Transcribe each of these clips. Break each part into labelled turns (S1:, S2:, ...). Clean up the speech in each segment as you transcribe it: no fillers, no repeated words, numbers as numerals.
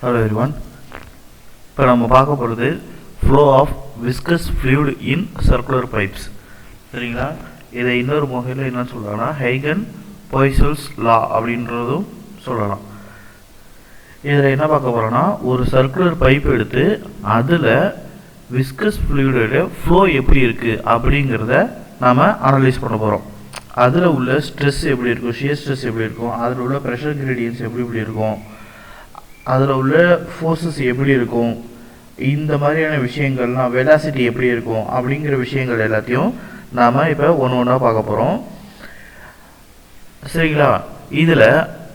S1: Hello everyone. இப்போ நம்ம பார்க்க போகிறது flow of viscous fluid in circular pipes. சரிங்களா? இதை இன்னொரு வகையில் என்ன சொல்லலாம்னா ஹைகன்-பாய்சல்ஸ் லா அப்படின்றதும் சொல்லலாம். இதில் என்ன பார்க்க போகிறோன்னா, ஒரு சர்க்குலர் பைப் எடுத்து அதில் விஸ்கஸ் ஃப்ளூயிடோட ஃப்ளோ எப்படி இருக்குது அப்படிங்கிறத நாம் அனலைஸ் பண்ண போகிறோம். அதில் உள்ள ஸ்ட்ரெஸ் எப்படி இருக்கும், ஷியர் ஸ்ட்ரெஸ் எப்படி இருக்கும், அதில் உள்ள ப்ரெஷர் கிரேடியன்ஸ் எப்படி இருக்கும், அதில் உள்ள ஃபோர்ஸஸ் எப்படி இருக்கும், இந்த மாதிரியான விஷயங்கள்லாம் வெலாசிட்டி எப்படி இருக்கும் அப்படிங்கிற விஷயங்கள் எல்லாத்தையும் நாம் இப்போ ஒன்று ஒன்றா பார்க்க போகிறோம். சரிங்களா? இதில்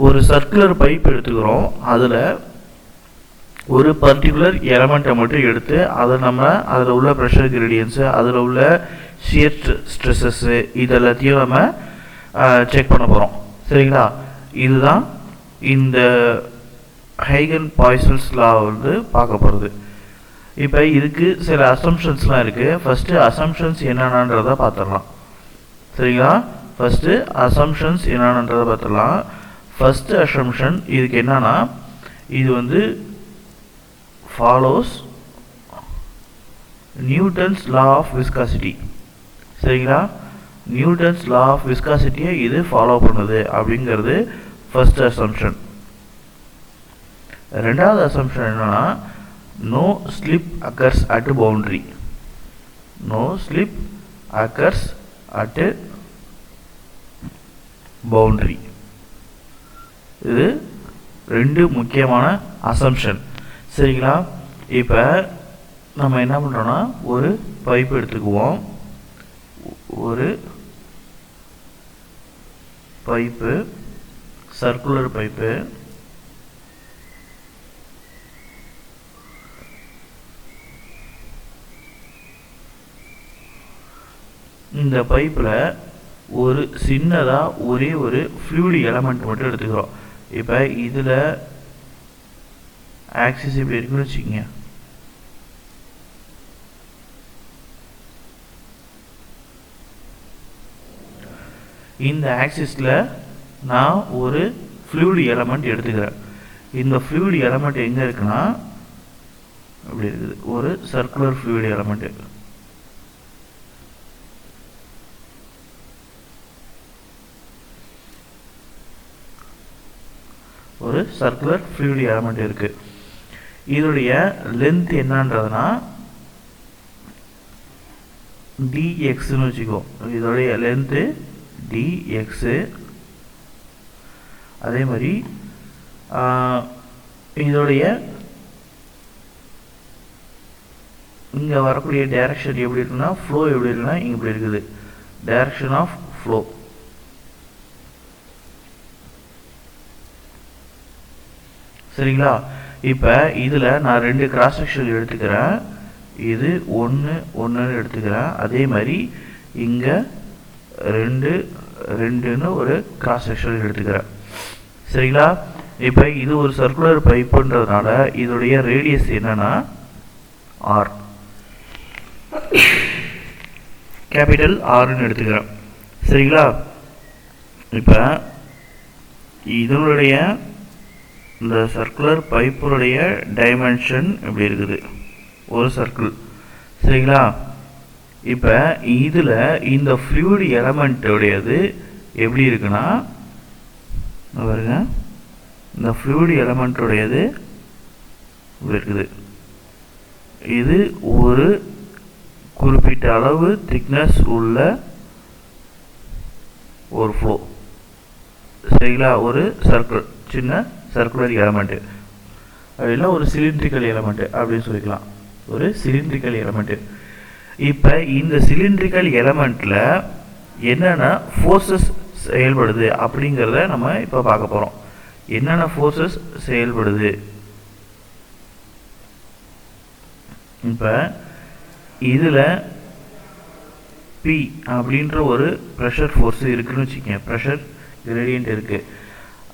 S1: ஒரு சர்க்குலர் பைப் எடுத்துக்கிறோம். அதில் ஒரு பர்டிகுலர் எலமெண்ட்டை மட்டும் எடுத்து அதை நம்ம அதில் உள்ள ப்ரெஷர் கிரேடியன்ஸு, அதில் உள்ள ஷியர் ஸ்ட்ரெஸ்ஸஸ்ஸு இது எல்லாத்தையும் நம்ம செக் பண்ண போகிறோம். சரிங்களா? இதுதான் இந்த ஹைகன்-பாய்சல்ஸ் லா வந்து பார்க்க போகிறது. இப்போ இதுக்கு சில அசம்ஷன்ஸ்லாம் இருக்குது. ஃபஸ்ட்டு அசம்ஷன்ஸ் என்னென்னன்றதை பார்த்துடலாம். சரிங்களா? ஃபஸ்ட்டு அசம்ஷன்ஸ் என்னென்னன்றதை பார்த்துடலாம். ஃபஸ்ட்டு அசம்ஷன் இதுக்கு என்னன்னா, இது வந்து follows Newton's law of viscosity. சரிங்களா? நியூட்டன்ஸ் லா ஆஃப் விஸ்காசிட்டியை இது ஃபாலோ பண்ணுது அப்படிங்கிறது ஃபஸ்ட் அசம்ஷன். ரெண்டாவது அசம்ஷன் என்னன்னா, no slip occurs at boundary. No slip occurs at boundary. இது ரெண்டு முக்கியமான அசம்ஷன். சரிங்களா? இப்போ நம்ம என்ன பண்ணுறோன்னா, ஒரு பைப் எடுத்துக்குவோம். ஒரு பைப்பு, சர்க்குலர் பைப்பு. இந்த பைப்பில் ஒரு சின்னதாக ஒரே ஒரு ஃப்ளூயிட் எலமெண்ட் மட்டும் எடுத்துக்கிறோம். இப்போ இதில் ஆக்சிஸ் இப்படி இருக்குன்னு வச்சுக்கோங்க. இந்த ஆக்சிஸில் நான் ஒரு ஃப்ளூயிட் எலமெண்ட் எடுத்துக்கிறேன். இந்த ஃப்ளூயிட் எலமெண்ட் எங்கே இருக்குன்னா, அப்படி இருக்குது, ஒரு சர்க்குலர் ஃப்ளூயிட் எலமெண்ட்டு. ஒரு சர்க்குலர் ஃப்ளூயிட் எலமெண்ட் இருக்குது. இதோடைய லென்த் என்னன்றதுனா dxன்னு வச்சுக்கோ. இதோடைய லென்த்து dx. அதே மாதிரி இதோடைய இங்கே வரக்கூடிய டைரக்ஷன் எப்படி இருக்குன்னா, ஃப்ளோ எப்படி இருக்குன்னா இங்கே இப்படி இருக்குது, டைரக்ஷன் ஆஃப் ஃப்ளோ. சரிங்களா? இப்போ இதில் நான் ரெண்டு கிராஸ் செக்ஷன் எடுத்துக்கிறேன். இது ஒன்று எடுத்துக்கிறேன். அதே மாதிரி இங்கே ரெண்டுன்னு ஒரு கிராஸ் செக்ஷன் எடுத்துக்கிறேன். சரிங்களா? இப்போ இது ஒரு சர்க்குலர் பைப்புன்றதுனால இதோடைய ரேடியஸ் என்னன்னா ஆர், கேபிட்டல் ஆர்ன்னு எடுத்துக்கிறேன். சரிங்களா? இப்போ இதனுடைய இந்த சர்க்குலர் பைப்புடைய டைமென்ஷன் இப்படி இருக்குது, ஒரு சர்க்கிள். சரிங்களா? இப்போ இதில் இந்த ஃப்ளூயிட் எலமெண்ட்டுடையது எப்படி இருக்குன்னா, பாருங்க, இந்த ஃப்ளூயிட் எலமெண்ட்டுடையது இப்படி இருக்குது. இது ஒரு குறிப்பிட்ட அளவு திக்னஸ் உள்ள ஒரு ஃப்ளோ. சரிங்களா? ஒரு சர்க்கிள், சின்ன சர்க்குலர் எலமெண்ட்டு, அப்படின்னா ஒரு சிலிண்ட்ரிக்கல் எலமெண்ட்டு அப்படின்னு சொல்லிக்கலாம், ஒரு சிலிண்ட்ரிக்கல் எலமெண்ட்டு. இப்போ இந்த சிலிண்ட்ரிக்கல் எலமெண்ட்டில் என்னென்ன ஃபோர்ஸஸ் செயல்படுது அப்படிங்கிறத நம்ம இப்போ பார்க்க போகிறோம். என்னென்ன ஃபோர்ஸஸ் செயல்படுது? இப்போ இதில் P அப்படின்ற ஒரு ப்ரெஷர் ஃபோர்ஸ் இருக்குதுன்னு வச்சுக்கோங்க, ப்ரெஷர் கிரேடியன்ட் இருக்குது.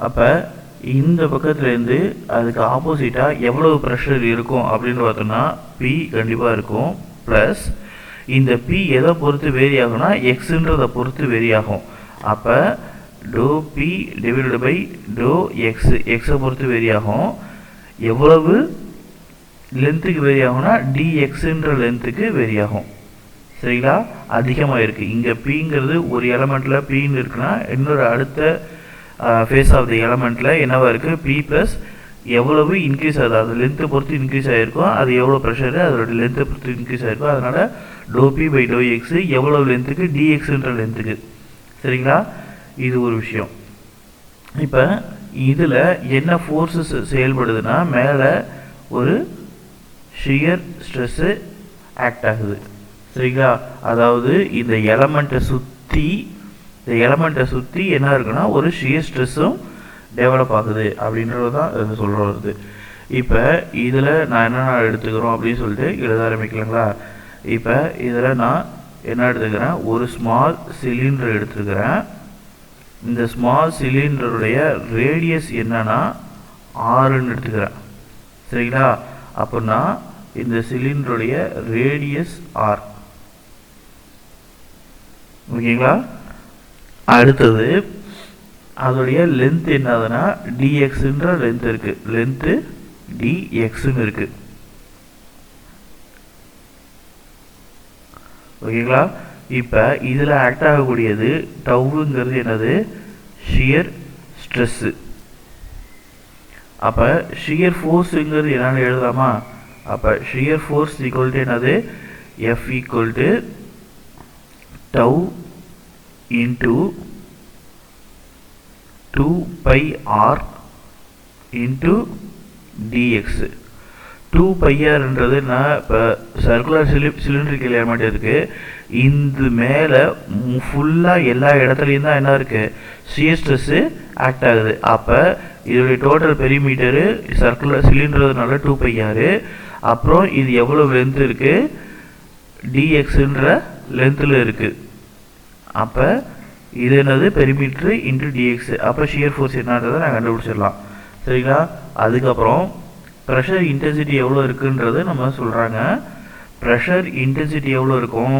S1: அப்போ இந்த பக்கத்துலேருந்து அதுக்கு ஆப்போசிட்டாக எவ்வளவு ப்ரெஷர் இருக்கும் அப்படின்னு பார்த்தோன்னா P கண்டிப்பாக இருக்கும். ப்ளஸ் இந்த P எதை பொறுத்து வேரி ஆகும்னா எக்ஸுன்றதை பொறுத்து வேரி ஆகும். அப்போ dou P divided by dou எக்ஸை பொறுத்து வேரி ஆகும். எவ்வளவு லென்த்துக்கு வேரி ஆகும்னா dxன்ற லென்த்துக்கு வேரி ஆகும். சரிங்களா? அதிகமாக இருக்குது. இங்கே பிங்கிறது ஒரு எலமெண்ட்டில் பின்னு இருக்குன்னா இன்னொரு அடுத்த ஃபேஸ் ஆஃப் த எலமெண்ட்டில் என்னவாக இருக்குது, பி ப்ளஸ் எவ்வளவு இன்க்ரீஸ் ஆகுது, அது லென்த்தை பொறுத்து இன்க்ரீஸ் ஆகிருக்கும், அது எவ்வளோ ப்ரெஷரு அதோட லென்த்தை பொறுத்து இன்க்ரீஸ் ஆகிருக்கும். அதனால் dou p by to x எவ்வளோ லென்த்துக்கு, dxன்ற லென்த்துக்கு. சரிங்களா? இது ஒரு விஷயம். இப்போ இதில் என்ன ஃபோர்ஸஸ் செயல்படுதுன்னா, மேலே ஒரு ஷியர் ஸ்ட்ரெஸ்ஸு ஆக்ட் ஆகுது. சரிங்களா? அதாவது இந்த எலமெண்ட்டை சுற்றி என்ன இருக்குன்னா ஒரு ஷியர் ஸ்ட்ரெஸ்ஸும் டெவலப் ஆகுது அப்படின்றது தான் இது சொல்கிறது. இப்போ இதில் நான் என்னென்ன எடுத்துக்கிறோம் அப்படின்னு சொல்லிட்டு எழுத ஆரம்பிக்கலாங்களா? இப்போ இதில் நான் என்ன எடுத்துக்கிறேன், ஒரு ஸ்மால் சிலிண்டர் எடுத்துக்கிறேன். இந்த ஸ்மால் சிலிண்டருடைய ரேடியஸ் என்னன்னா ஆறுன்னு எடுத்துக்கிறேன். சரிங்களா? அப்படின்னா இந்த சிலிண்டருடைய ரேடியஸ் ஆர். ஓகேங்களா? அடுத்தது அதோடைய லென்த் என்னதுன்னா dxன்ற லென்த் இருக்குது, லென்த்து dxன்னு இருக்குது. ஓகேங்களா? இப்போ இதில் ஆக்ட் ஆகக்கூடியது டவுங்கிறது என்னது, ஷியர் ஸ்ட்ரெஸ்ஸு. அப்போ ஷியர் ஃபோர்ஸுங்கிறது என்னென்னு எழுதலாமா? அப்போ ஷியர் ஃபோர்ஸ் ஈக்குவல் டு என்னது, F equal to tau into 2πr into dx. 2πrன்றது நான் இப்போ சர்க்குலர் சிலிண்ட்ரிக்கல் எலமெண்ட் இருக்குது, இந்த மேலே ஃபுல்லாக எல்லா இடத்துலையும் தான் என்ன இருக்குது, ஷியர் ஸ்ட்ரெஸ்ஸு ஆக்ட் ஆகுது. அப்போ இதோடைய டோட்டல் பெரிமீட்டரு சர்க்குலர் சிலிண்டர்னால 2πr. அப்புறம் இது எவ்வளோ லென்த் இருக்குது, dxன்ற லென்த்தில் இருக்குது. அப்போ இது என்னது, பெரிமீட்ரு இன்ட்டு dx. அப்போ ஷியர் ஃபோர்ஸ் என்னன்றதை நான் கண்டுபிடிச்சிடலாம். சரிங்களா? அதுக்கப்புறம் ப்ரெஷர் இன்டென்சிட்டி எவ்வளோ இருக்குன்றது நம்ம சொல்கிறாங்க. ப்ரெஷர் இன்டென்சிட்டி எவ்வளோ இருக்கும்,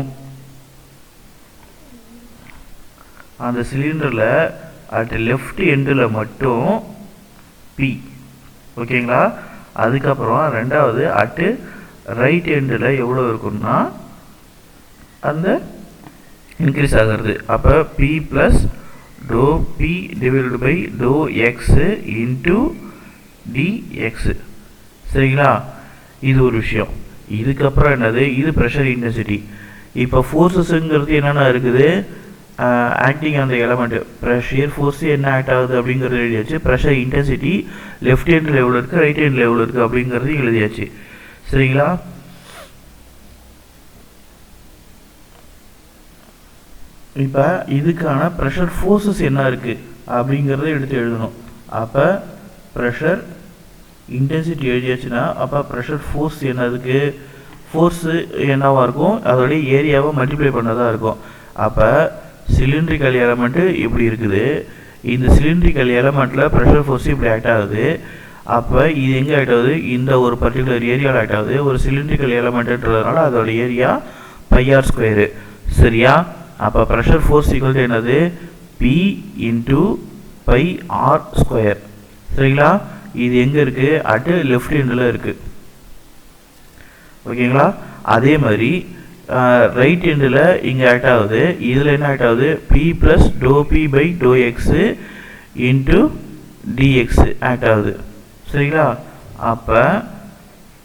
S1: அந்த சிலிண்டரில் அட் லெஃப்ட் எண்டில் மட்டும் P. ஓகேங்களா? அதுக்கப்புறம் ரெண்டாவது அட்டு ரைட் எண்டில் எவ்வளோ இருக்குன்னா அந்த இன்க்ரீஸ் ஆகிறது. அப்போ P plus dou P divided by to x into dx. சரிங்களா? இது ஒரு விஷயம். இதுக்கப்புறம் என்னது, இது ப்ரெஷர் இன்டென்சிட்டி. இப்போ ஃபோர்ஸஸுங்கிறது என்னென்ன இருக்குது, ஆக்டிங் அந்த எலமெண்ட் ஷியர் ஃபோர்ஸ் என்ன ஆக்ட் ஆகுது அப்படிங்கிறது எழுதியாச்சு. ப்ரெஷர் இன்டென்சிட்டி லெஃப்ட் ஹேண்டில் எவ்வளோ இருக்குது, ரைட் ஹேண்டில் எவ்வளோ இருக்குது அப்படிங்கிறது எழுதியாச்சு. சரிங்களா? இப்போ இதுக்கான ப்ரெஷர் ஃபோர்ஸஸ் என்ன இருக்குது அப்படிங்கிறத எடுத்து எழுதணும். அப்போ ப்ரெஷர் இன்டென்சிட்டி எழுதியாச்சுன்னா அப்போ ப்ரெஷர் ஃபோர்ஸ் என்னதுக்கு, ஃபோர்ஸு என்னவாக இருக்கும், அதோடைய ஏரியாவை மல்டிப்ளை பண்ணதாக இருக்கும். அப்போ சிலிண்ட்ரிக்கல் எலமெண்ட்டு இப்படி இருக்குது, இந்த சிலிண்ட்ரிக்கல் எலமெண்ட்டில் ப்ரெஷர் ஃபோர்ஸ் இப்படி ஆக்ட் ஆகுது. அப்போ இது எங்கே ஆக்ட் ஆகுது, இந்த ஒரு பர்டிகுலர் ஏரியாவில் ஆக்ட் ஆகுது. ஒரு சிலிண்ட்ரிக்கல் எலமெண்ட்டுன்றதுனால அதோட ஏரியா πr². சரியா? அப்போ ப்ரெஷர் ஃபோர்ஸ் ஈக்குவல் டு என்னது, P இன்ட்டு πr². சரிங்களா? இது எங்கே இருக்குது, அட்டு லெஃப்ட் ஹேண்டில் இருக்குது. ஓகேங்களா? அதே மாதிரி ரைட் ஹேண்டில் இங்கே ஆக்ட் ஆகுது. இதில் என்ன ஆக்ட் ஆகுது, P plus dou P by to x into dx act ஆகுது. சரிங்களா? அப்போ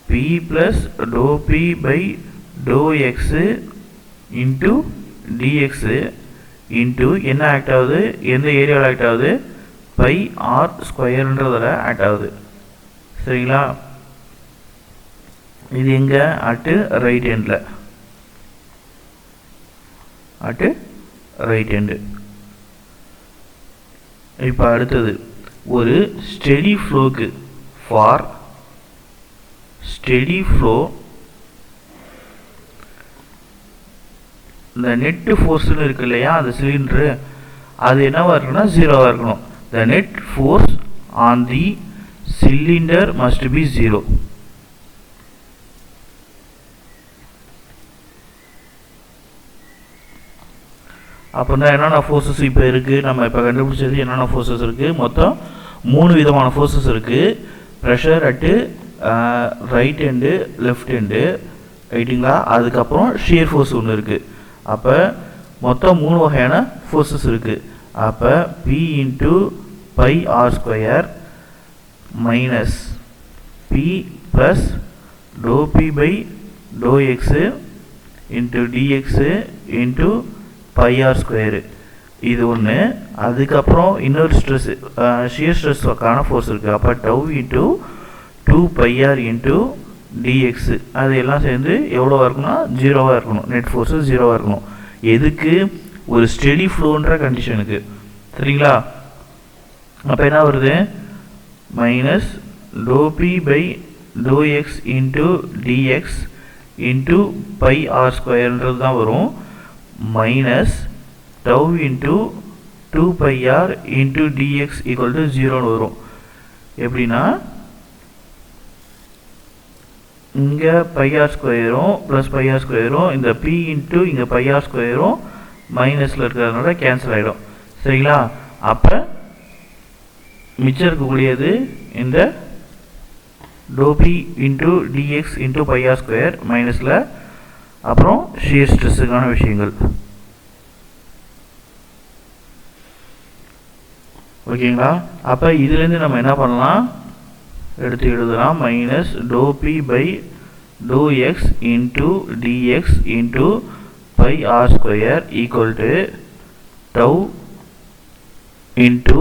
S1: P plus dou P by to x into dx into என்ன ஆக்ட் ஆகுது, எந்த ஏரியாவில் ஆக்ட் ஆகுது, πr²ன்றதில் ஆக்ட் ஆகுது. சரிங்களா? இது எங்கே, at right handle, at right hand. இப்போ அடுத்தது ஒரு ஸ்டெடி ஃப்ளோக்கு, ஃபார் ஸ்டெடி ஃப்ளோ இந்த நெட்டு ஃபோர்ஸ்னு இருக்கு இல்லையா, அந்த சிலிண்டரு அது என்னவாக இருக்குன்னா 0வாக இருக்கணும். The net force on the cylinder must be 0. அப்படின்னா என்னென்ன ஃபோர்ஸஸ் இப்போ இருக்குது, நம்ம இப்போ கண்டுபிடிச்சது என்னென்ன ஃபோர்ஸஸ் இருக்குது, மொத்தம் 3 விதமான ஃபோர்ஸஸ் இருக்குது. Pressure at right hand left hand ரைட்டுங்களா. அதுக்கப்புறம் ஷியர் ஃபோர்ஸ் ஒன்று இருக்குது. அப்போ மொத்தம் 3 வகையான ஃபோர்ஸஸ் இருக்குது. அப்போ P into pi r square minus P plus dou p by to x into dx into pi r square, இது ஒன்று. அதுக்கப்புறம் இன்னொரு ஸ்ட்ரெஸ் ஷியர் ஸ்ட்ரெஸ்க்கான ஃபோர்ஸ் இருக்குது. அப்போ tau into 2 pi r into dx, அது எல்லாம் சேர்ந்து எவ்வளோவா இருக்கணும்னா 0வாக இருக்கணும். நெட் ஃபோர்ஸு 0வாக இருக்கணும். எதுக்கு? ஒரு ஸ்டெடி ஃப்ளோன்ற கண்டிஷனுக்கு. சரிங்களா. அப்போ என்ன வருது? Minus to p by to x into dx into pi r ஸ்கொயர்ன்றது தான் வரும். Minus tau into 2 pi r into dx equal to 0ன்னு வரும். எப்படின்னா இங்கே பை ஆர் ஸ்கொயரும் ப்ளஸ் பை ஆர் ஸ்கொயரும் இந்த பி இன்ட்டு இங்கே பை ஆர் ஸ்கொயரும் மைனஸில் இருக்கிறதுனால கேன்சல் ஆகிடும். சரிங்களா. அப்போ மிச்சம் இருக்கக்கூடியது இந்த doh p into dx into pi r square மைனஸில் அப்புறம் ஷியர் ஸ்ட்ரெஸ்ஸுக்கான விஷயங்கள். ஓகேங்களா. அப்போ இதுலேருந்து நம்ம என்ன பண்ணலாம்? எடுத்து எழுதலாம். Minus to p by to x into dx into pi r square equal to tau into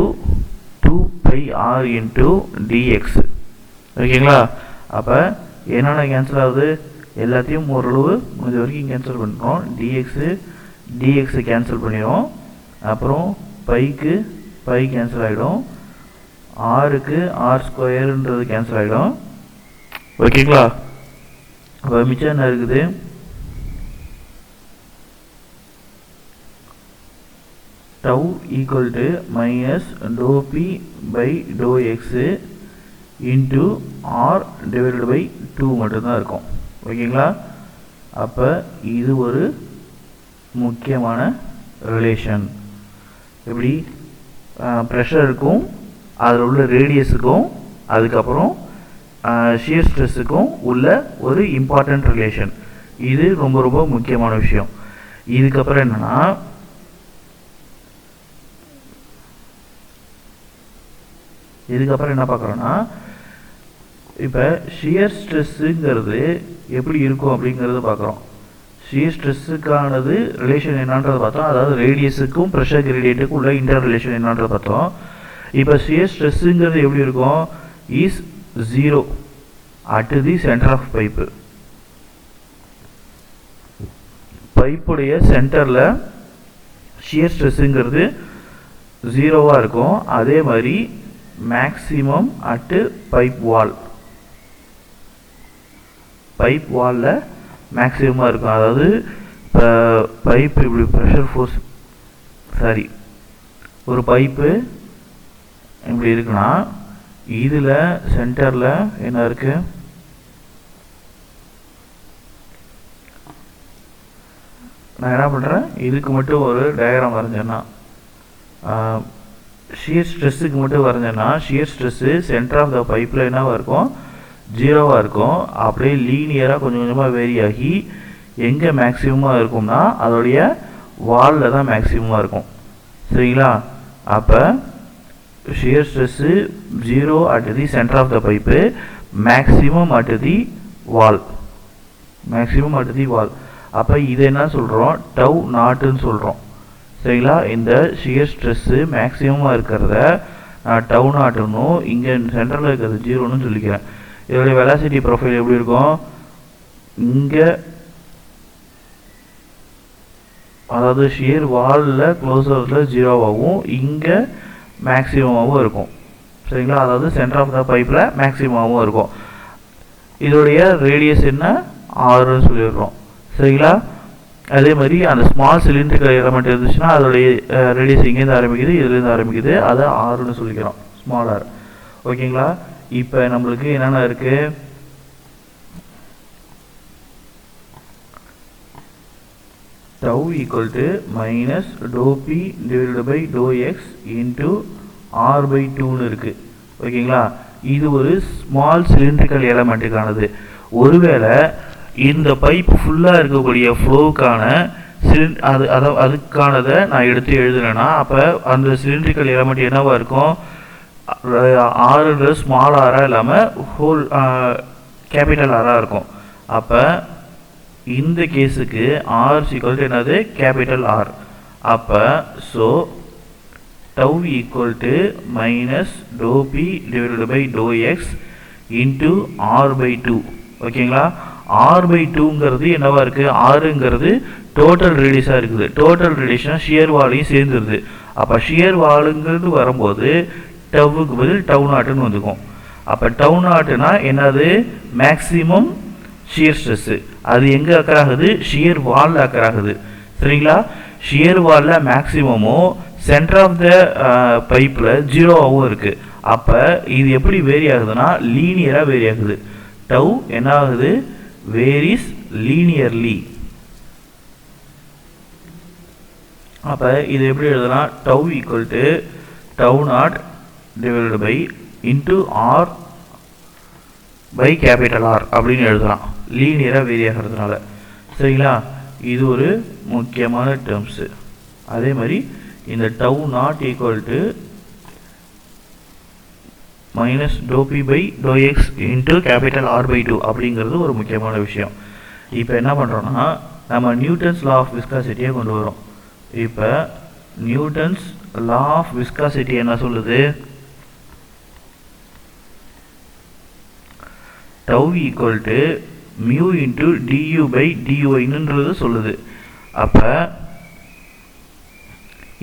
S1: 2 pi r into dx. ஓகேங்களா. அப்போ என்னென்ன கேன்சல் ஆகுது? எல்லாத்தையும் ஓரளவு முடிஞ்ச வரைக்கும் கேன்சல் பண்ணுறோம். டிஎக்ஸு கேன்சல் பண்ணிடும். அப்புறம் பைக்கு பை கேன்சல் ஆகிடும். ஆருக்கு ஆர் ஸ்கொயருன்றது கேன்சல் ஆகிடும். ஓகேங்களா. அப்போ மிச்சம் என்ன இருக்குது? Tau equal to minus to p by to x into r divided by 2 மட்டும்தான் இருக்கும். ஓகேங்களா. அப்போ இது ஒரு முக்கியமான ரிலேஷன். எப்படி? ப்ரெஷருக்கும் அதில் உள்ள ரேடியஸுக்கும் அதுக்கப்புறம் ஷியர் ஸ்ட்ரெஸ்ஸுக்கும் உள்ள ஒரு இம்பார்ட்டண்ட் ரிலேஷன். இது ரொம்ப ரொம்ப முக்கியமான விஷயம். இதுக்கப்புறம் என்னென்னா என்ன பார்க்குறோன்னா இப்போ ஷியர் ஸ்ட்ரெஸ்ஸுங்கிறது எப்படி இருக்கும் அப்படிங்கிறது பார்க்குறோம். ஷியர் ஸ்ட்ரெஸ்ஸுக்கானது ரிலேஷன் என்னன்றதை பார்த்தோம். அதாவது ரேடியஸுக்கும் ப்ரெஷர் கிரேடியண்ட்டுக்கும் உள்ள இன்டர் ரிலேஷன் என்னன்றதை பார்த்தோம். இப்போ ஷியர் ஸ்ட்ரெஸ்ஸுங்கிறது எப்படி இருக்கும்? Is 0 at the centre of pipe. பைப்புடைய சென்டரில் ஷியர் ஸ்ட்ரெஸ்ஸுங்கிறது 0வாக இருக்கும். அதே மாதிரி மேக்ஸிமம் அட்டு பைப் வாலில் மேக்ஸிமமாக இருக்கும். அதாவது இப்போ பைப்பு இப்படி ப்ரெஷர் ஃபோர்ஸ் ஒரு பைப்பு இப்படி இருக்குன்னா இதில் சென்டரில் என்ன இருக்குது? நான் என்ன பண்ணுறேன்? இதுக்கு மட்டும் ஒரு டயக்ராம் வரைஞ்சேன்னா ஷியர் ஸ்ட்ரெஸ்ஸுக்கு மட்டும் வரைஞ்சேன்னா shear stress centre of the பைப்பில் என்னவாக இருக்கும்? 0வாக இருக்கும். அப்படியே லீனியராக கொஞ்சம் கொஞ்சமாக வேரி ஆகி எங்கே மேக்ஸிமமாக இருக்கும்னா அதோடைய வாலில் தான் மேக்ஸிமமாக இருக்கும். சரிங்களா. அப்போ shear stress 0 at the centre of the pipe, maximum at the wall. அப்போ இது என்ன சொல்கிறோம்? டவ் நாட்டுன்னு சொல்கிறோம். சரிங்களா. இந்த ஷியர் ஸ்ட்ரெஸ்ஸு மேக்ஸிமமாக இருக்கிறத நான் டவ் நாட்டுன்னும் இங்கே சென்டரில் இருக்கிறது 0ன்னு சொல்லிக்கிறேன். இதோடைய வெலாசிட்டி ப்ரொஃபைல் எப்படி இருக்கும்? இங்கே அதாவது ஷியர் வாலில் க்ளோசரில் 0வாகவும் இங்கே மேக்ஸிமமாகவும் இருக்கும். சரிங்களா. அதாவது சென்டர் ஆஃப் த பைப்பில் மேக்ஸிமமாகவும் இருக்கும். இதோடைய ரேடியஸ் என்ன? 6ன்னு சொல்லிடுறோம். சரிங்களா. அதே மாதிரி அந்த ஸ்மால் சிலிண்ட்ரிக்கல் எலமெண்ட் இருந்துச்சுன்னா அதோடைய ரேடியஸ் இங்கேருந்து ஆரம்பிக்குது, இதுலேருந்து ஆரம்பிக்குது, அதை 6ன்னு சொல்லிக்கிறோம், ஸ்மால் ஆர். ஓகேங்களா. இப்போ நம்மளுக்கு என்னென்ன இருக்குது? Tau equal to minus to p divided by to x into r by 2ன்னு இருக்குது. ஓகேங்களா. இது ஒரு ஸ்மால் சிலிண்ட்ரிக்கல் எலமெண்ட்டுக்கானது. ஒருவேளை இந்த பைப் ஃபுல்லாக இருக்கக்கூடிய ஃப்ளோவுக்கான அதுக்கானதை நான் எடுத்து எழுதுனேன்னா அப்போ அந்த சிலிண்ட்ரிக்கல் எலமெண்ட் என்னவாக இருக்கும், ஆறுன்றது ஸ்மால் ஆராக இல்லாமல் ஹோல் கேபிட்டல் ஆராக இருக்கும். அப்போ இந்த கேஸுக்கு ஆர் ஈக்குவல் என்னது, கேபிட்டல் ஆர். அப்போ so tau equal to minus to p divided by to x into r by 2. ஓகேங்களா, ஆர் பை 2ங்கிறது என்னவா இருக்குது, ஆறுங்கிறது டோட்டல் ரேடியஸாக இருக்குது. டோட்டல் ரேடியஸ்னா ஷியர் வாலையும் சேர்ந்துருது. அப்போ ஷியர் வாலுங்கிறது வரும்போது டவ்வுக்கு பதில் டவ் நாட்டுன்னு வந்துக்கும். அப்போ டவ் நாட்டுனா என்னது, மேக்ஸிமம் ஷியர் ஸ்ட்ரெஸ்ஸு. அது எங்கே அக்கறாகுது, ஷியர் வாலில் அக்கறாகுது. சரிங்களா, ஷியர் வாலில் மேக்ஸிமமும் சென்டர் ஆஃப் த பைப்பில் ஜீரோவாகவும் இருக்குது. அப்போ இது எப்படி வேரி ஆகுதுன்னா லீனியராக வேரி ஆகுது. டவ் என்ன ஆகுது, வேரிஸ் லீனியர்லி. அப்போ இது எப்படி எழுதலாம், tau equal to tau naught divided by into r by capital R அப்படின்னு எழுதலாம், லீனியராக வேரி ஆகிறதுனால. சரிங்களா, இது ஒரு முக்கியமான டேர்ம்ஸு. அதே மாதிரி இந்த tau naught equal to minus to p by to x into capital R by 2 அப்படிங்கிறது ஒரு முக்கியமான விஷயம். இப்போ என்ன பண்ணுறோன்னா நம்ம நியூட்டன்ஸ் லா ஆஃப் விஸ்காசிட்டியை கொண்டு வரோம். இப்போ நியூட்டன்ஸ் லா ஆஃப் விஸ்காசிட்டி என்ன சொல்லுது, tau equal to mu into du by டிஒய்ன்றது சொல்லுது. அப்போ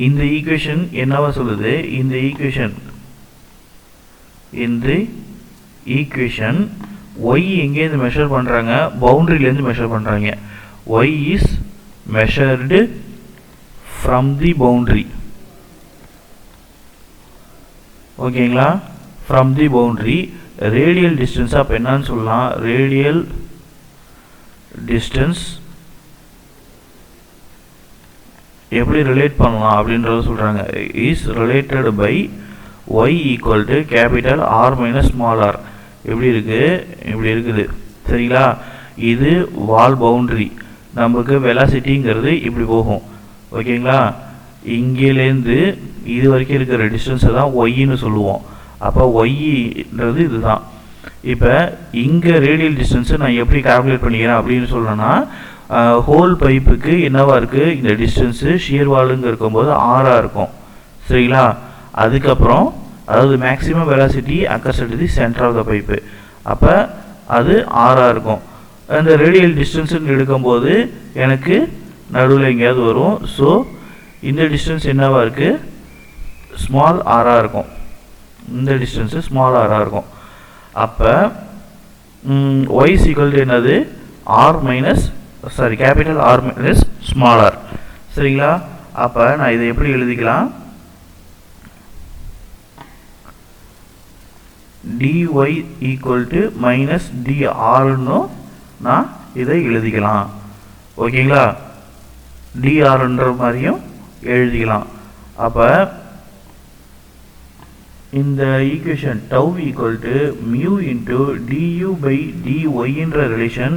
S1: இந்த ஈக்குவேஷன் என்னவா சொல்லுது, இந்த ஈக்குவேஷன் y எங்கேருந்து மெஷர் பண்ணுறாங்க, பவுண்டரியிலேருந்து மெஷர் பண்ணுறாங்க. y is measured from the boundary. ஓகேங்களா, from the boundary. Radial distance அப்போ என்னன்னு சொல்லலாம், ரேடியல் டிஸ்டன்ஸ் எப்படி ரிலேட் பண்ணலாம் அப்படின்றத சொல்கிறாங்க. Is related by y equal to capital R minus small r. எப்படி இருக்குது, இப்படி இருக்குது. சரிங்களா, இது வால் பவுண்ட்ரி. நமக்கு வெலாசிட்டிங்கிறது இப்படி போகும். ஓகேங்களா, இங்கேலேருந்து இது வரைக்கும் இருக்கிற டிஸ்டன்ஸை தான் ஒய்ன்னு சொல்லுவோம். அப்போ ஒய்ன்றது இதுதான். இப்போ இங்கே ரேடியல் டிஸ்டன்ஸை நான் எப்படி கால்குலேட் பண்ணிக்கிறேன் அப்படின்னு சொல்லணும்னா ஹோல் பைப்புக்கு என்னவா இருக்குது, இந்த டிஸ்டன்ஸு ஷியர் வாலுங்க இருக்கும்போது ஆராக இருக்கும். சரிங்களா, அதுக்கப்புறம் அதாவது maximum velocity occurs at the centre of the pipe. அப்போ அது ஆராக இருக்கும். அந்த ரேடியல் டிஸ்டன்ஸுன்னு எடுக்கும்போது எனக்கு நடுவில் எங்கேயாவது வரும். ஸோ இந்த டிஸ்டன்ஸ் என்னவாக இருக்குது, ஸ்மால் ஆராக இருக்கும். இந்த டிஸ்டன்ஸு ஸ்மால் ஆராக இருக்கும். அப்போ ஒய் ஈக்குவல் டு என்னது, r minus capital R minus small r. சரிங்களா, அப்போ நான் இதை எப்படி எழுதிக்கலாம், dy equal to minus dr நான் இதை எழுதிக்கலாம். ஓகேங்களா, dr மாதிரியும் எழுதிக்கலாம். அப்போ இந்த equation tau equal to mu into du by டிஒய்ன்ற ரிலேஷன்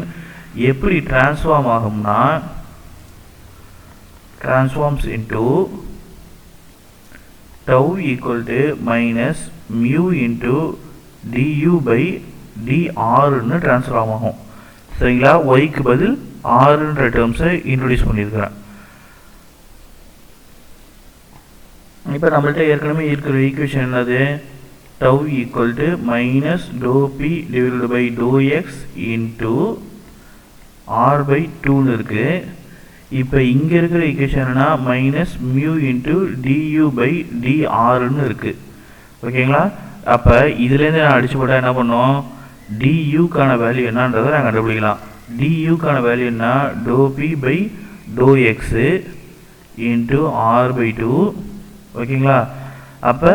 S1: எப்படி டிரான்ஸ்ஃபார்ம் ஆகும்னா transforms into tau equal to minus mu into du by டிஆர்னு டிரான்ஸ்ஃபார்ம் ஆகும். சரிங்களா, ஒய்க்கு பதில் ஆறுன்ற டேர்ம்ஸை இன்ட்ரடியூஸ் பண்ணியிருக்கிறேன். இப்போ நம்மள்ட்ட ஏற்கனவே இருக்கிற ஈக்குவேஷன் என்னது, tau equal to minus to p divided by to x into r by 2ன்னு இருக்குது. இப்போ இங்கே இருக்கிற ஈக்குவேஷன் என்னன்னா minus mu into du by டிஆர்னு இருக்குது. ஓகேங்களா, அப்போ இதுலேருந்து நான் அடிச்சு போட்டால் என்ன பண்ணோம், டியூக்கான வேல்யூ என்னன்றதை நான் கண்டுபிடிக்கலாம். டியூக்கான வேல்யூ என்ன, dou p by to x into r by 2. ஓகேங்களா, அப்போ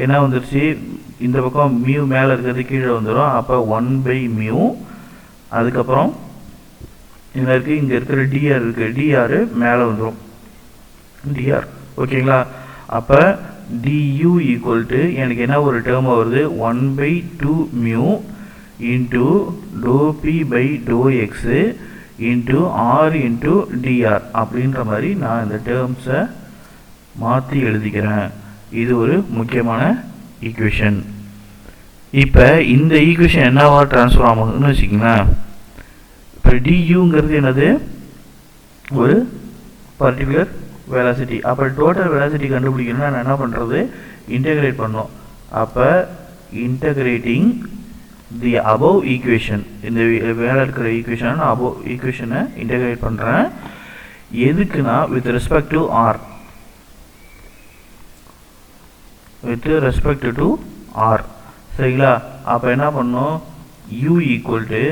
S1: என்ன வந்துருச்சு, இந்த பக்கம் மியூ மேலே இருக்கிறது கீழே வந்துடும். அப்போ 1 பை மியூ, அதுக்கப்புறம் இங்கே இருக்குது, இங்கே இருக்கிற டிஆர் இருக்குது, டிஆர் மேலே வந்துடும் டிஆர். ஓகேங்களா, அப்போ du equal to எனக்கு என்ன ஒரு டேர்ம் வருது 1/2 mu into dou p by dou x into r into dr அப்படின்ற மாதிரி நான் இந்த டேர்ம்ஸை மாற்றி எழுதிக்கிறேன். இது ஒரு முக்கியமான ஈக்குவேஷன். இப்போ இந்த ஈக்குவேஷன் என்னவா ட்ரான்ஸ்ஃபார் ஆகுதுன்னு வச்சுக்கோங்களேன். இப்போ duங்கிறது என்னது, ஒரு பர்டிகுலர் வெலாசிட்டி. அப்போ டோட்டல் வெலாசிட்டி கண்டுபிடிக்கணும்னா நான் என்ன பண்ணுறது, இன்டெகிரேட் பண்ணோம். அப்போ இன்டெகிரேட்டிங் தி அபவ் ஈக்குவேஷன், இந்த வேலை இருக்கிற ஈக்குவேஷன் நான் அபவ் ஈக்குவேஷனை இன்டெகிரேட் பண்ணுறேன். எதுக்குன்னா with respect to r, with respect to r. சரிங்களா? அப்போ என்ன பண்ணோம், u equal to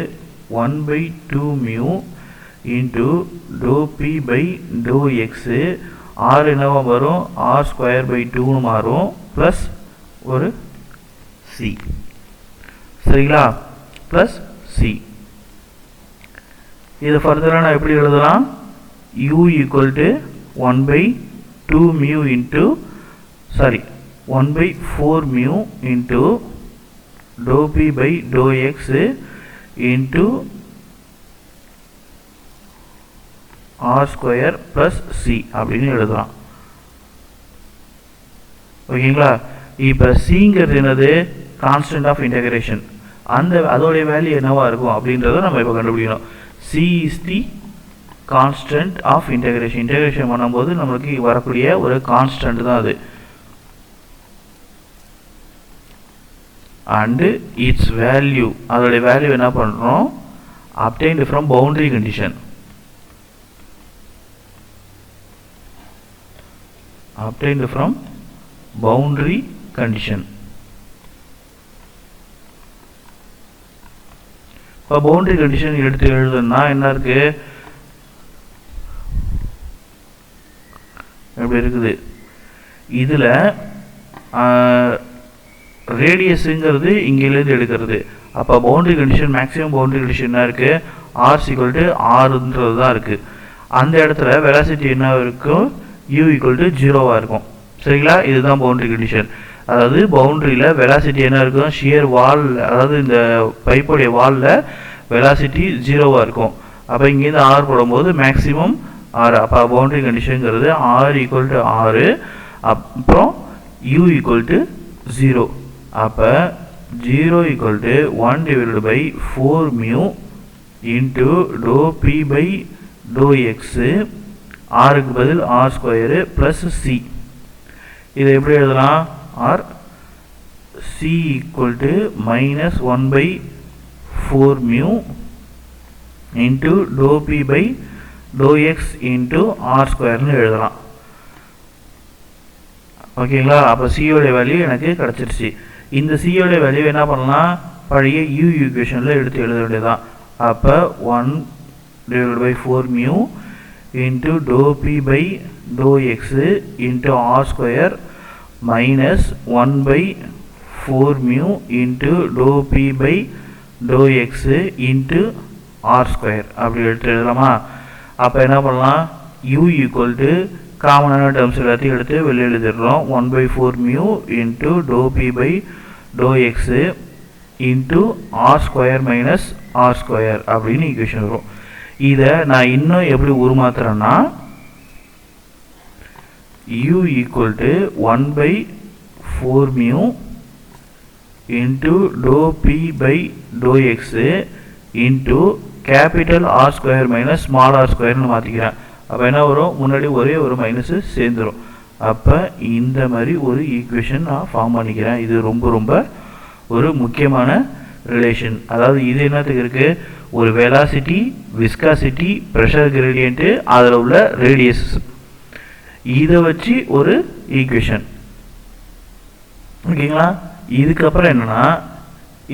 S1: 1/2 mu into dou p by dou x, r என்னவா வரும், r square by 2 மாறும், ப்ளஸ் ஒரு c. சரிங்களா? Plus c. இது ஃபர்தராக நான் எப்படி எழுதலாம், u equal to 1/2 mu into 1/4 mu into dou p by dou x into r square plus c அப்படின்னு எழுதலாம். ஓகேங்களா? இப்போ சிங்கிறது என்னது, கான்ஸ்டன்ட் ஆஃப் இன்டெகிரேஷன். அதோடைய வேல்யூ என்னவா இருக்கும் அப்படின்றத நம்ம இப்போ கண்டுபிடிக்கணும். c is the constant of integration. Integration பண்ணும்போது நம்மளுக்கு வரக்கூடிய ஒரு கான்ஸ்டன்ட் தான் அது. and its value, அதோடைய வேல்யூ என்ன பண்ணுறோம், obtained from boundary condition. obtained from boundary condition. இப்போ பவுண்டரி கண்டிஷன் எடுத்து எழுதுனா என்ன இருக்கு, எப்படி இருக்குது, இதில் ரேடியஸுங்கிறது இங்கேருந்து எடுக்கிறது. அப்போ boundary condition, maximum boundary condition என்ன இருக்குது, ஆர் ஈக்குவல் டு ஆறுன்றது தான் இருக்குது. அந்த இடத்துல வெலாசிட்டி என்ன இருக்கும், u ஈக்குவல் டு 0வாக இருக்கும். சரிங்களா? இதுதான் பவுண்டரி கண்டிஷன். அதாவது பவுண்டரியில் வெலாசிட்டி என்ன இருக்கும், ஷியர் வால், அதாவது இந்த பைப்போடைய வாலில் வெலாசிட்டி 0வாக இருக்கும். அப்போ இங்கேருந்து ஆர் போடும்போது மேக்ஸிமம் ஆறு. அப்போ பவுண்டரி கண்டிஷனுங்கிறது ஆர் ஈக்குவல் டு 6, அப்புறம் u ஈக்குவல் டு 0. அப்போ 0 equal to 1/4 mu into dou p by dou x, ஆருக்கு பதில் ஆர் ஸ்கொயரு ப்ளஸ் சி. இதை எப்படி எழுதலாம், r c equal to minus 1/4 mu into to p by to x into ஆர் ஸ்கொயர்னு எழுதலாம். ஓகேங்களா? அப்போ சியோடைய வேல்யூ எனக்கு கிடச்சிருச்சு. இந்த சியோடைய வேல்யூ என்ன பண்ணலாம், பழைய யூ ஈக்குவேஷனில் எடுத்து எழுத வேண்டியதான். அப்போ 1/4 mu into dou p by dou x into r square minus 1/4 mu into dou p by dou x into r square அப்படி எடுத்து எழுதலாமா? அப்போ என்ன பண்ணலாம், u ஈக்குவல் டு காமனான டேர்ம்ஸ் எல்லாத்தையும் எடுத்து வெளியே எழுதிடுறோம். 1/4 mu into dou p by dou x into r square minus r square அப்படின்னு ஈக்குவேஷன் வரும். இதை நான் இன்னும் எப்படி உருமாத்துறேன்னா, u equal to 1/4 mu into dou p by dou x into capital R square minus small r ஸ்கொயர்னு மாற்றிக்கிறேன். அப்போ என்ன வரும், முன்னாடி ஒரே ஒரு மைனஸு சேர்ந்துடும். அப்போ இந்த மாதிரி ஒரு ஈக்குவேஷன் நான் ஃபார்ம் பண்ணிக்கிறேன். இது ரொம்ப ரொம்ப ஒரு முக்கியமான ரிலேஷன். அதாவது இது என்னத்துக்கு இருக்குது, ஒரு வெலாசிட்டி, விஸ்காசிட்டி, ப்ரெஷர் கிரேடியன்ட்டு, அதில் உள்ள ரேடியஸ், இதை வச்சு ஒரு ஈக்குவேஷன். ஓகேங்களா? இதுக்கப்புறம் என்னென்னா,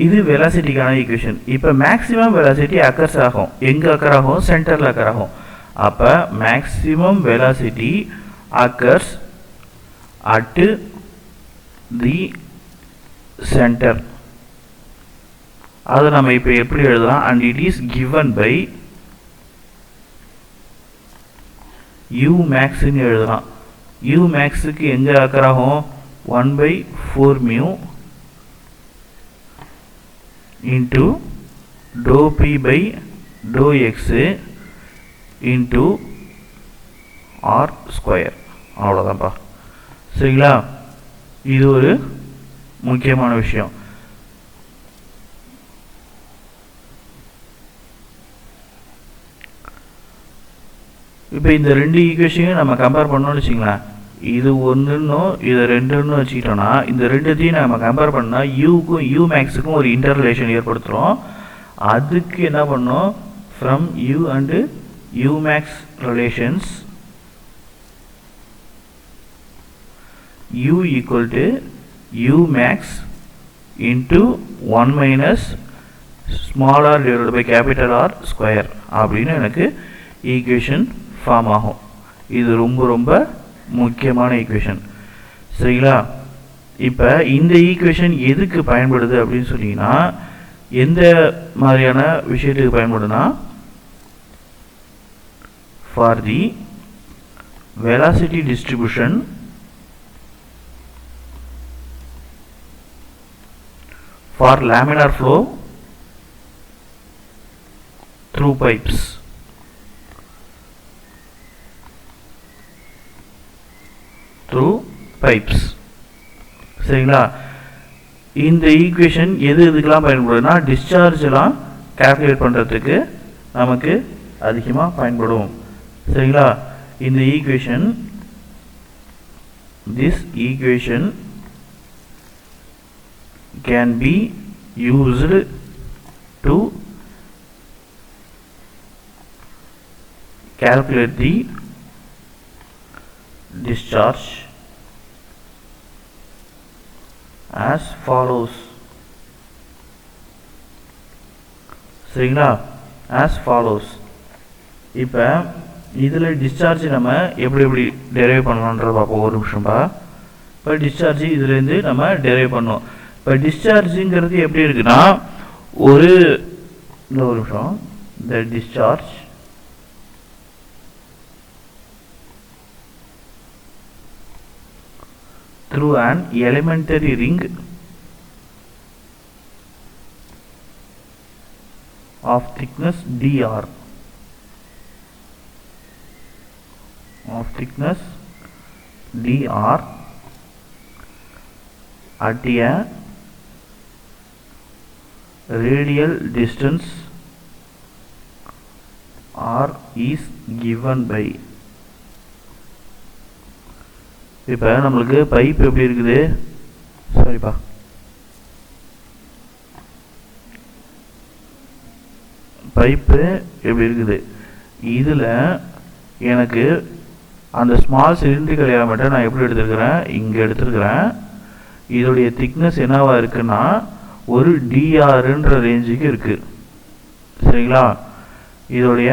S1: இது வெலாசிட்டிக்கான ஈக்குவேஷன். இப்போ மேக்ஸிமம் வெலாசிட்டி அக்கர்ஸ் ஆகும். எங்கே அக்கர் ஆகும், சென்டரில் அக்கர் ஆகும். அப்போ maximum velocity occurs at the centre. அதை நம்ம இப்போ எப்படி எழுதலாம், and it is given by u மேக்ஸ்ன்னு எழுதலாம். u மேக்ஸுக்கு எங்கே அக்கர் ஆகும், 1/4 mu into dou p by dou x into r square. அவ்வளோதான்ப்பா. சரிங்களா? இது ஒரு முக்கியமான விஷயம். இப்போ இந்த ரெண்டு ஈக்குவேஷனையும் நம்ம கம்பேர் பண்ணோம்னு வச்சுங்களேன், இது ஒன்றுன்னும் இதை ரெண்டுன்னு வச்சுக்கிட்டோன்னா இந்த ரெண்டுத்தையும் நம்ம கம்பேர் பண்ணால் யூக்கும் யூ மேக்ஸுக்கும் ஒரு இன்டர் ரிலேஷன் ஏற்படுத்துகிறோம். அதுக்கு என்ன பண்ணோம், from u and u max relations u equal to u max into 1 minus small r divided by capital R square அப்படின்னு எனக்கு ஈக்குவேஷன் ஃபார்ம் ஆகும். இது ரொம்ப ரொம்ப முக்கியமான ஈக்குவேஷன். சரிங்களா? இப்போ இந்த ஈக்குவேஷன் எதுக்கு பயன்படுது அப்படின்னு சொன்னீங்கன்னா, எந்த மாதிரியான விஷயத்துக்கு பயன்படுதுன்னா, for the velocity distribution for laminar flow through pipes. சரிங்களா? இந்த ஈக்குவேஷன் எதுக்கெல்லாம் பயன்படுதுன்னா, டிஸ்சார்ஜெலாம் கால்குலேட் பண்ணுறதுக்கு நமக்கு அதிகமாக பயன்படும். சரிங்களா? இந்த equation can be used to calculate the discharge as follows. சரிங்களா? as follows. இப்போ இதில் டிஸ்சார்ஜ் நம்ம எப்படி டெரைவ் பண்ணலான்றத பார்ப்போம். ஒரு நிமிஷம்பா. இப்போ டிஸ்சார்ஜ் இதுலேருந்து நம்ம டெரைவ் பண்ணோம். இப்போ டிஸ்சார்ஜுங்கிறது எப்படி இருக்குன்னா, ஒரு நிமிஷம், இந்த discharge through an elementary ring of thickness dr at a radial distance r is given by. இப்போ நம்மளுக்கு பைப் எப்படி இருக்குது, சாரிப்பா, பைப்பு எப்படி இருக்குது, இதில் எனக்கு அந்த ஸ்மால் சிலிண்ட்ரிக்கல் எலமெண்ட்டை நான் எப்படி எடுத்துருக்கிறேன், இங்கே எடுத்துருக்கிறேன். இதோடைய திக்னஸ் என்னவா இருக்குன்னா, ஒரு டிஆர்ன்ற ரேஞ்சுக்கு இருக்குது. சரிங்களா? இதோடைய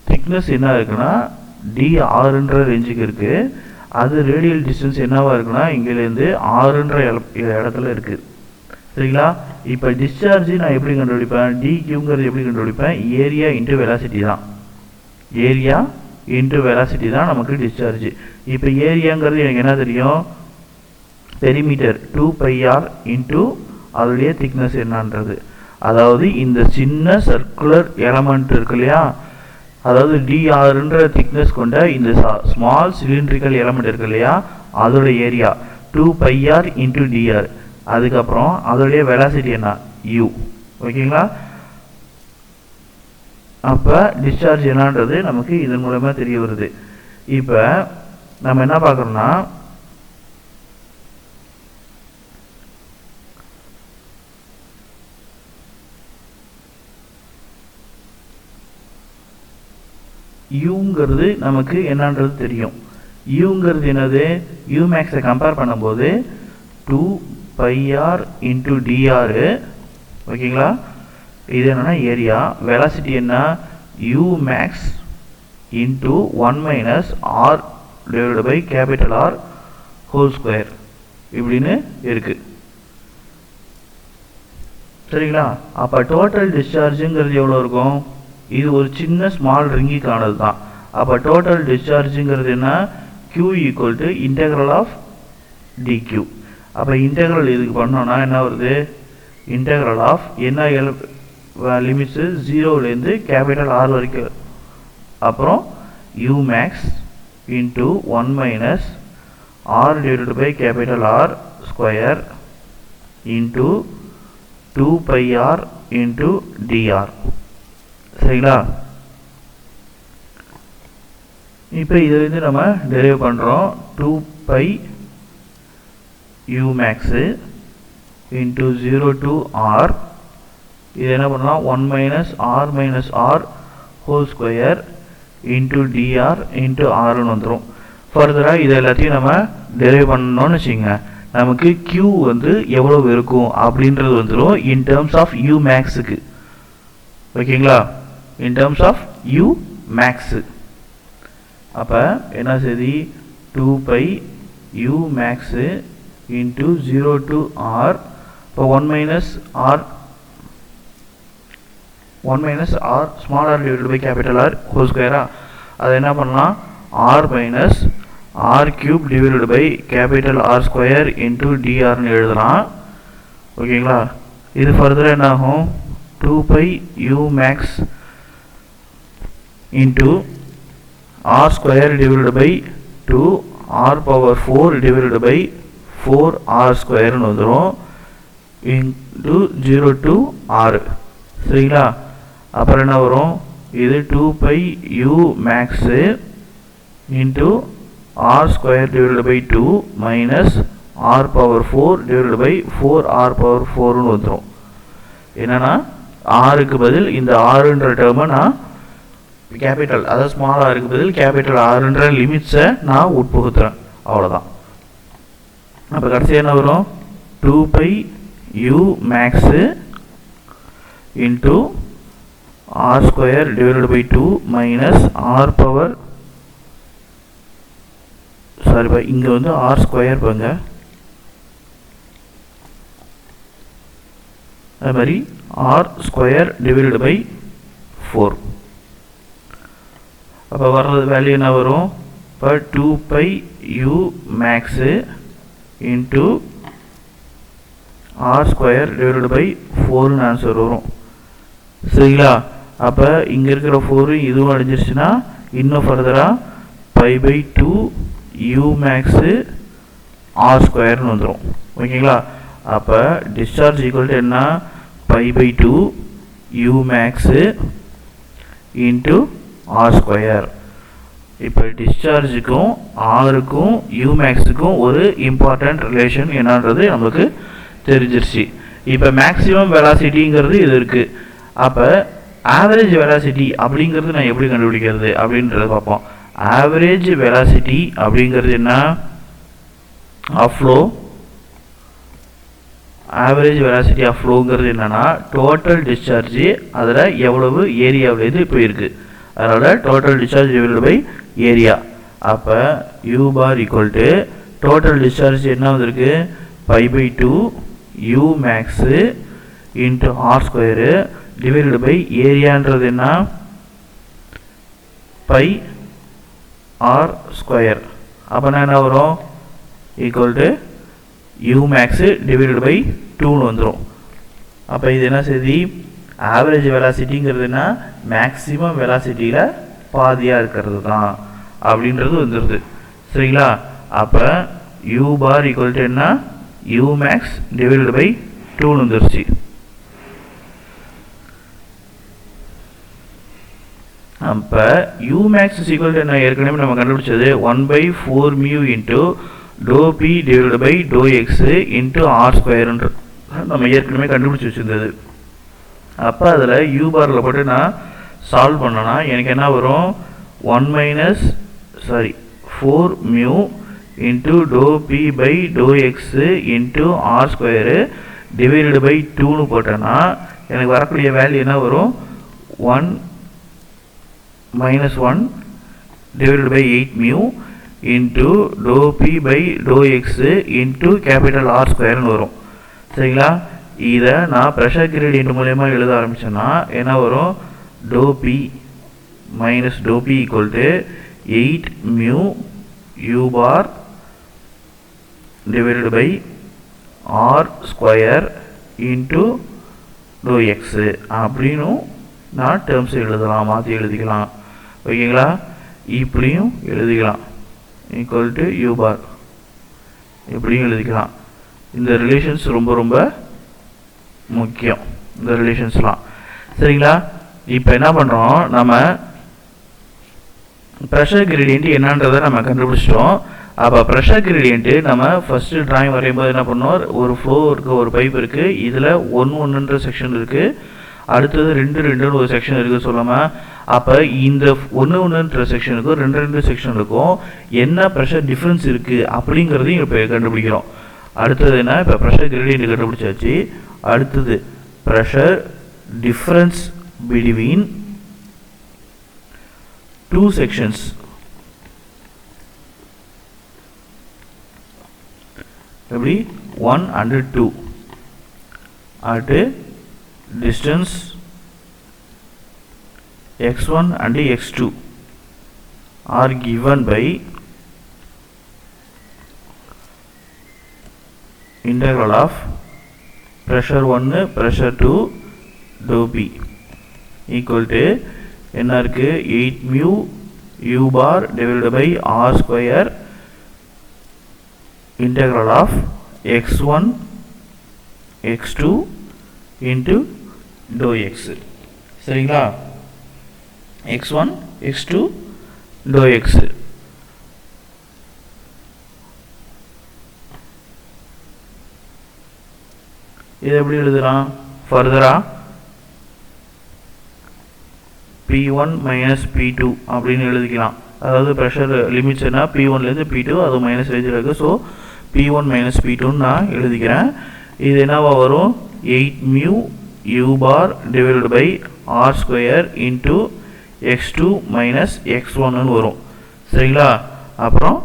S1: திக்னஸ் என்ன இருக்குன்னா டிஆர்ன்ற ரேஞ்சுக்கு இருக்குது. அது ரேடியல் டிஸ்டன்ஸ் என்னவா இருக்குன்னா, இங்கேருந்து ஆறுன்ற இடத்துல இருக்குது. சரிங்களா? இப்போ டிஸ்சார்ஜ் நான் எப்படி கண்டுபிடிப்பேன், டிக்யூங்கிறது எப்படி கண்டுபிடிப்பேன், ஏரியா இன்ட்டு வெலாசிட்டி தான். ஏரியா இன்ட்டு வெலாசிட்டி தான் நமக்கு டிஸ்சார்ஜ். இப்போ ஏரியாங்கிறது எனக்கு என்ன தெரியும், பெரிமீட்டர் 2πr இன்ட்டு அதோடைய திக்னஸ் என்னன்றது. அதாவது இந்த சின்ன சர்க்குலர் எலமெண்ட் இருக்கு இல்லையா, அதாவது டிஆர்ன்ற திக்னஸ் கொண்ட இந்த ஸ்மால் சிலிண்ட்ரிக்கல் எலமெண்ட் இருக்கு இல்லையா, அதோட ஏரியா 2πr இன்ட்டு டிஆர். அதுக்கப்புறம் அதோடைய வெலாசிட்டி என்ன, u. ஓகேங்களா? அப்போ டிஸ்சார்ஜ் என்னன்றது நமக்கு இதன் மூலமாக தெரிய வருது. இப்போ நம்ம என்ன பார்க்குறோம்னா, யூங்கிறது நமக்கு என்னன்றது தெரியும். யூங்கிறது என்னது, யூ மேக்ஸை கம்பேர் பண்ணும்போது 2πr இன்ட்டு டிஆர். ஓகேங்களா? இது என்னன்னா ஏரியா. வெலாசிட்டி என்ன, u max into 1 minus r divided by capital R whole square இப்படின்னு இருக்குது. சரிங்களா? அப்போ டோட்டல் டிஸ்சார்ஜுங்கிறது எவ்வளோ இருக்கும், இது ஒரு சின்ன ஸ்மால் ரிங்கிக்கானது தான். அப்போ டோட்டல் டிஸ்சார்ஜுங்கிறது என்ன, Q equal to integral of dq. அப்போ இன்டெக்ரல் இதுக்கு பண்ணோன்னா என்ன வருது, இன்டெக்ரல் ஆஃப் என்ன லிமிட்ஸு 0லேருந்து கேபிட்டல் R வரைக்கும், அப்புறம் u max into 1 minus r divided by capital R square into 2 pi r into dr. சரிங்களா? இப்போ இதிலிருந்து நம்ம டெரைவ் பண்ணுறோம் 2 pi u max into 0 to r. இது என்ன பண்ணலாம், 1 minus r whole square into dr into r வந்துடும். ஃபர்தராக இது எல்லாத்தையும் நம்ம டெரைவ் பண்ணணும்னு வச்சுங்க, நமக்கு q வந்து எவ்வளவு இருக்கும் அப்படின்றது வந்துடும் இன் டேர்ம்ஸ் ஆஃப் u மேக்ஸுக்கு. ஓகேங்களா? In terms of u max. அப்போ என்ன சரி, 2 pi u max into 0 to r. இப்போ 1 minus r small r divided by capital R whole square. அதை என்ன பண்ணலாம், r minus r cube divided by capital R square into dr னு எழுதலாம். ஓகேங்களா? இது ஃபர்தர் என்ன ஆகும், 2 pi u max into r square divided by 2 r power 4 divided by 4 r square னு வந்துடும் into 0 to r. சரிங்களா? அப்புறம் என்ன வரும், இது 2 pi u max into r square divided by 2 minus r power 4 divided by 4 r power 4 னு வந்துடும். என்னன்னா ஆருக்கு பதில் இந்த ஆறுன்ற டேர்மை நான் கேபிட்டல், அதாவது ஸ்மால் ஆருக்கு பதில் கேபிட்டல் ஆறுன்ற லிமிட்ஸை நான் உட்புகுத்துறேன், அவ்வளோதான். அப்போ கடைசி என்ன வரும், 2 pi u max into r square divided by 2 minus r power, சாரிப்பா இங்கே வந்து r square பாங்க, அது மாதிரி r square divided by 4. அப்போ வர்றது வேல்யூ என்ன வரும், இப்போ 2 pi u max into r square divided by 4னு ஆன்சர் வரும். சரிங்களா? அப்போ இங்கே இருக்கிற 4 இதுவும் அடைஞ்சிருச்சுன்னா இன்னும் ஃபர்தராக pi by 2 u maths r ஸ்கொயர்னு வந்துடும். ஓகேங்களா? அப்போ டிஸ்சார்ஜ் ஈக்குவல் டு என்ன, pi by 2 u max into r square. இப்போ டிஸ்சார்ஜுக்கும் ஆருக்கும் u மேக்ஸுக்கும் ஒரு இம்பார்ட்டண்ட் ரிலேஷன் என்னன்றது நமக்கு தெரிஞ்சிருச்சு. இப்போ மேக்ஸிமம் வெலாசிட்டிங்கிறது இது இருக்குது. அப்போ ஆவரேஜ் வெலாசிட்டி அப்படிங்கிறது நான் எப்படி கண்டுபிடிக்கிறது அப்படின்றத பார்ப்போம். ஆவரேஜ் வெலாசிட்டி அப்படிங்கிறது என்ன, அஃப்ளோ. ஆவரேஜ் வெலாசிட்டி ஆஃப் ஃப்ளோங்கிறது என்னன்னா டோட்டல் டிஸ்சார்ஜ் அதில் எவ்வளவு ஏரியாவிலேருந்து இப்போ இருக்குது, அதனால் total discharge divided by area. அப்போ u bar equal to total discharge என்ன வந்திருக்கு, pi by 2 u max into r square divided by ஏரியான்றது என்ன, pi r ஸ்கொயர். அப்போனா என்ன வரும், equal to u max divided by 2னு வந்துடும். அப்போ இது என்ன செய்தி, ஆவரேஜ் வெலாசிட்டிங்கிறது என்ன, மேக்ஸிமம் வெலாசிட்டியில் பாதியாக இருக்கிறது தான் அப்படின்றது வந்துடுது. சரிங்களா? அப்போ u பார் ஈக்குவல் டு என்ன, u மேக்ஸ் டிவைடட் பை 2னு வந்துருச்சு. அப்போ u max is equal to என்ன, ஏற்கனவே நம்ம கண்டுபிடிச்சது 1/4 mu into to p divided by to x into r ஸ்கொயர்ன்ற நம்ம ஏற்கனவே கண்டுபிடிச்சி வச்சுருந்தது. அப்போ அதில் u பாரில் போட்டு நான் சால்வ் பண்ணேன்னா எனக்கு என்ன வரும், 4 mu into to p by to x into r square divided by 2னு போட்டேன்னா எனக்கு வரக்கூடிய வேல்யூ என்ன வரும், 1 divided by 8 mu into dou p by dou x into capital R square னு வரும். சரிங்களா? இதை நான் ப்ரெஷர் கிரேடியன்ட் மூலமா எழுத ஆரம்பிச்சேன்னா என்ன வரும், dou p minus dou p equal to 8 mu u bar divided by r square into dou x அப்படின்னு நான் டேர்ம்ஸ் எழுதலாம், மாற்றி எழுதிக்கலாம். ஓகேங்களா? இப்படியும் எழுதிக்கலாம், ஈக்குவல் டு u பார் இப்படியும் எழுதிக்கலாம். இந்த ரிலேஷன்ஸ் ரொம்ப ரொம்ப முக்கியம், இந்த ரிலேஷன்ஸ்லாம். சரிங்களா? இப்போ என்ன பண்ணுறோம், நம்ம ப்ரெஷர் கிரேடியன்ட் என்னன்றதை நம்ம கண்டுபிடிச்சிட்டோம். அப்போ ப்ரெஷர் கிரேடியன்ட்டு நம்ம ஃபஸ்ட்டு ட்ராயிங் வரையும்போது என்ன பண்ணோம், ஒரு ஃப்ளோ இருக்குது, ஒரு பைப் இருக்குது, இதில் 1-1ன்ற செக்ஷன் இருக்குது, அடுத்தது 2-2ன்னு ஒரு செக்ஷன் இருக்குது சொல்லாமல். அப்போ இந்த 1-1ன்ற செக்ஷனுக்கும் 2-2 செக்ஷனுக்கும் என்ன ப்ரெஷர் டிஃப்ரென்ஸ் இருக்குது அப்படிங்கிறதையும் இப்போ கண்டுபிடிக்கிறோம். அடுத்தது என்ன, இப்போ ப்ரெஷர் கிரேடியன்ட் கண்டுபிடிச்சாச்சு. அடுத்தது ப்ரெஷர் டிஃப்ரென்ஸ் பிட்வீன் 2 sections. எப்படி 1 and 2 at distance x1 and x2 are given by integral of pressure 1 pressure 2 dou p equal to என்ன இருக்கு, 8 mu u bar divided by r square integral of x1 x2 into dou x. சரிங்களா? x1 x2 dou x. இது எப்படி எழுதலாம் ஃபர்தரா, P1 minus P2 அப்படின்னு எழுதிக்கலாம். அதாவது ப்ரெஷர் லிமிட்ஸ் என்ன, P1லேருந்து P2 அது மைனஸ் ரேஞ்சில் இருக்குது. ஸோ P1 minus P2ன்னு நான் எழுதிக்கிறேன். இது என்னவா வரும், 8 mu u bar divided by r square into x2 minus x1ன்னு வரும். சரிங்களா? அப்புறம்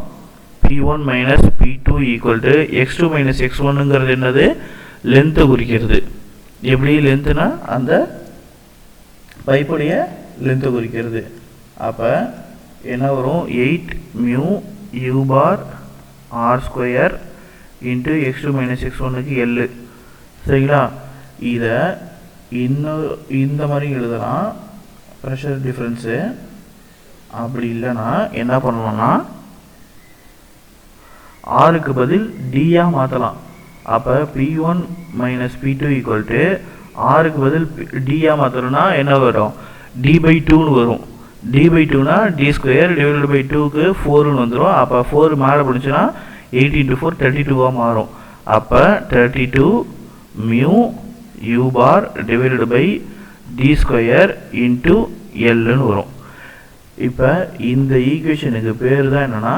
S1: P1 minus P2 equal to x2 minus x1ங்கிறது என்னது, லென்த்தை குறிக்கிறது. எப்படி லென்த்துனா அந்த பைப்புடைய லென்த்தை குறிக்கிறது. அப்போ என்ன வரும், 8 mu u bar r square into x2 minus x1க்கு L. சரிங்களா? இதை இந்த மாதிரி எழுதலாம் ப்ரெஷர் டிஃப்ரென்ஸு. அப்படி இல்லைன்னா என்ன பண்ணலாம்னா ஆருக்கு பதில் டியா மாற்றலாம். அப்போ P1 minus P2 equal to ஆருக்கு பதில் டியா மாற்றணும்னா என்ன வரும், d/2ன்னு வரும். d/2னா d ஸ்கொயர் டிவைடட் பை 2க்கு 4ன்னு வந்துடும். அப்போ 4 மேலே பிடிச்சுன்னா 8 into 4 32 மாறும். அப்போ 32 mu u bar divided by d square into Lன்னு வரும். இப்போ இந்த ஈக்குவேஷனுக்கு பேர் தான் என்னன்னா,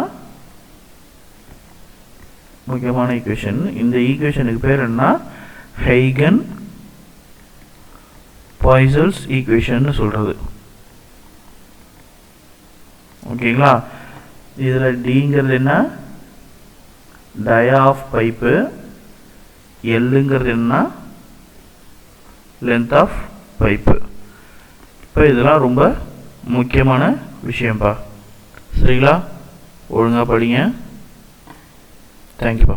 S1: முக்கியமான ஈக்குவேஷன். இந்த ஈக்குவேஷனுக்கு பேர் என்ன, ஹைகன் பாய்சல்ஸ் ஈக்குவேஷன் சொல்கிறது. ஓகேங்களா? இதில் டிங்கிறது என்ன, டயா ஆஃப் பைப்பு, எல்லுங்கிறது என்ன, லென்த் ஆஃப் பைப்பு. இப்போ இதெல்லாம் ரொம்ப முக்கியமான விஷயம்ப்பா. சரிங்களா? ஒழுங்காக படிங்க. தேங்க்யூப்பா.